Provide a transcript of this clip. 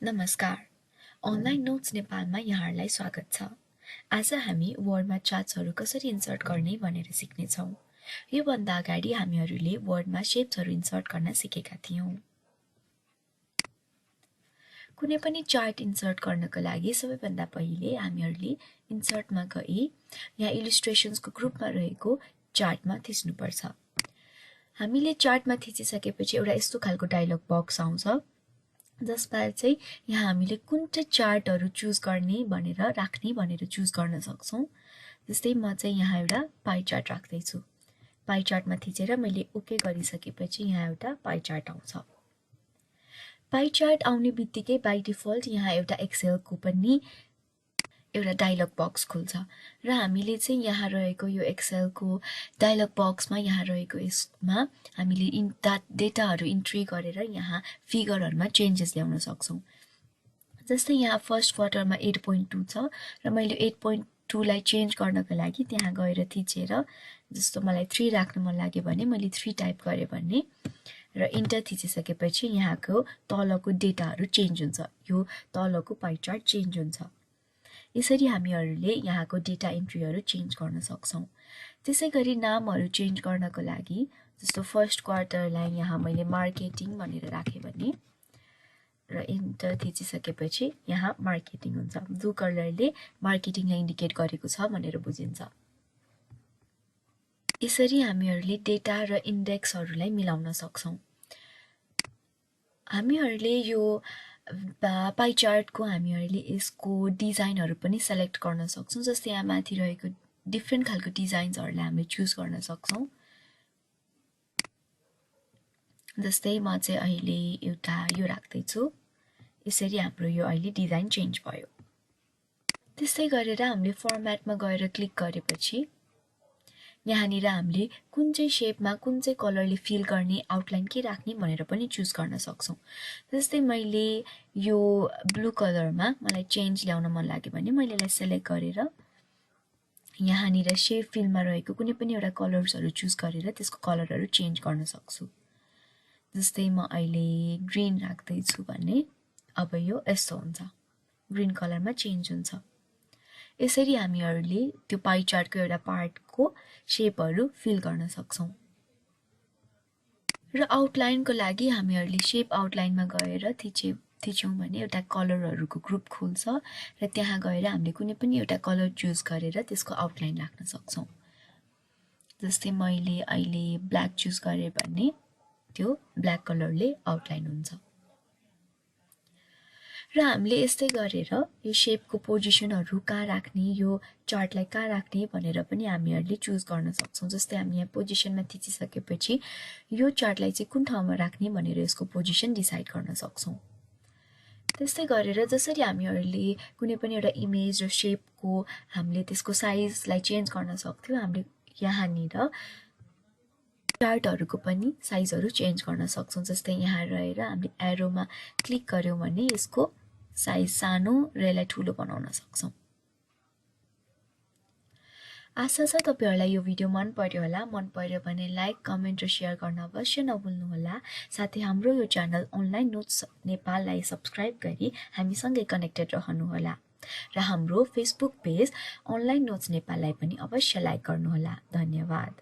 नमस्कार, online notes नेपालमा यहाँहरूलाई स्वागत छ। आज हामी वर्डमा चार्ट्सहरू कसरी इन्सर्ट गर्ने भनेर सिक्नेछौँ। योभन्दा अगाडि हामीहरूले वर्डमा शेप्सहरू इन्सर्ट गर्न सिकेका थियौँ। कुनै पनि चार्ट इन्सर्ट गर्नको लागि सबैभन्दा पहिले हामीहरूले इन्सर्टमा गई यहाँ इलिस्ट्रेसन्सको ग्रुपमा रहेको चार्टमा थिच्नुपर्छ। हामीले चार्टमा थिचिसकेपछि एउटा यस्तो खालको डायलग बक्स आउँछ जसमा चाहिँ यहाँ हामीले कुन चाहिँ चार्टहरू चुज गर्ने भनेर राख्ने भनेर चुज गर्न सक्छौँ। जस्तै म चाहिँ यहाँ एउटा पाई चार्ट राख्दैछु। पाई चार्टमा थिचेर मैले ओके गरिसकेपछि यहाँ एउटा पाई चार्ट आउँछ। पाई चार्ट आउने बित्तिकै बाई डिफल्ट यहाँ एउटा एक्सेलको पनि एउटा डायलग बक्स खुल्छ र हामीले चाहिँ यहाँ रहेको यो एक्सेलको डायलग बक्समा यहाँ रहेको यसमा हामीले डेटाहरू इन्ट्री गरेर यहाँ फिगरहरुमा चेन्जेस ल्याउन सक्छौं। जस्तै यहाँ फर्स्ट क्वार्टरमा 8.2 छ र मैले 8.2 लाई चेन्ज गर्नको लागि त्यहाँ गएर थिचेर जस्तो मलाई 3 राख्न मन लाग्यो भने मैले 3 टाइप गरे भने र इन्टर थिचिसकेपछि यहाँको तलको डेटाहरू चेन्ज हुन्छ। यो तलको पाई चार्ट चेन्ज हुन्छ। यसरी हामीहरूले यहाँको डेटा इन्ट्रीहरू चेन्ज गर्न सक्छौं। त्यसैगरी नामहरू चेन्ज गर्नको लागि जस्तो फर्स्ट क्वार्टरलाई यहाँ मैले मार्केटिङ भनेर राखे भने र इन्टर थिचिसकेपछि यहाँ मार्केटिङ हुन्छ। ब्लू कलरले मार्केटिङलाई इन्डिकेट गरेको छ भनेर बुझिन्छ। यसरी हामीहरूले डेटा र इन्डेक्सहरूलाई मिलाउन सक्छौं। हामीहरूले यो पाई चार्टको हामीहरूले यसको डिजाइनहरू पनि सेलेक्ट गर्न सक्छौं। जस्तै यहाँ माथि रहेको डिफ्रेन्ट खालको डिजाइन्सहरूलाई हामीले चुज गर्न सक्छौं। जस्तै म चाहिँ अहिले एउटा यो राख्दै छु। यसरी हाम्रो यो अहिले डिजाइन चेन्ज भयो। त्यस्तै गरेर हामीले फर्म्याटमा गएर क्लिक गरेपछि यहाँनिर हामीले कुन चाहिँ शेपमा कुन चाहिँ कलरले फिल गर्ने आउटलाइन के राख्ने भनेर पनि चुज गर्न सक्छौं। जस्तै मैले यो ब्लू कलरमा मलाई चेन्ज ल्याउन मन लाग्यो भने मैले यसलाई सिलेक्ट गरेर यहाँनिर शेप फिलमा रहेको कुनै पनि एउटा कलर्सहरू चुज गरेर त्यसको कलरहरू चेन्ज गर्न सक्छु। जस्तै म अहिले ग्रीन राख्दै छु भने अब यो यस्तो हुन्छ, ग्रीन कलरमा चेन्ज हुन्छ। यसरी हामीहरूले त्यो पाई चार्टको एउटा पार्टको शेपहरू फिल गर्न सक्छौं। र आउटलाइनको लागि हामीहरूले शेप आउटलाइनमा गएर थिच्यौं भने एउटा कलरहरूको ग्रुप खुल्छ र त्यहाँ गएर हामीले कुनै पनि एउटा कलर चुज गरेर त्यसको आउटलाइन राख्न सक्छौं। जस्तै मैले अहिले ब्ल्याक चुज गरे भने त्यो ब्ल्याक कलरले आउटलाइन हुन्छ। र हामीले यस्तै गरेर यो शेपको पोजिसनहरू कहाँ राख्ने, यो चार्टलाई कहाँ राख्ने भनेर पनि हामीहरूले चुज गर्न सक्छौं। जस्तै हामी यहाँ पोजिसनमा थिचिसकेपछि यो चार्टलाई चाहिँ कुन ठाउँमा राख्ने भनेर यसको पोजिसन डिसाइड गर्न सक्छौं। त्यस्तै गरेर जसरी हामीहरूले कुनै पनि एउटा इमेज र शेपको हामीले त्यसको साइजलाई चेन्ज गर्न सक्थ्यौं, हामीले यहाँनिर चार्टहरूको पनि साइजहरू चेन्ज गर्न सक्छौं। जस्तै यहाँ रहेर हामीले एरोमा क्लिक गर्यौं भने यसको साइज सानो र यसलाई ठूलो बनाउन सक्छौं। आशा छ तपाईहरुलाई यो भिडियो मन पर्यो होला। मन पर्यो भने लाइक, कमेन्ट र शेयर गर्न अवश्य नभुल्नु होला। साथै हाम्रो यो च्यानल अनलाइन नोट्स नेपाललाई सब्स्क्राइब गरी हामीसँगै कनेक्टेड रहनु होला र हाम्रो फेसबुक पेज अनलाइन नोट्स नेपाललाई पनि अवश्य लाइक गर्नु होला। धन्यवाद।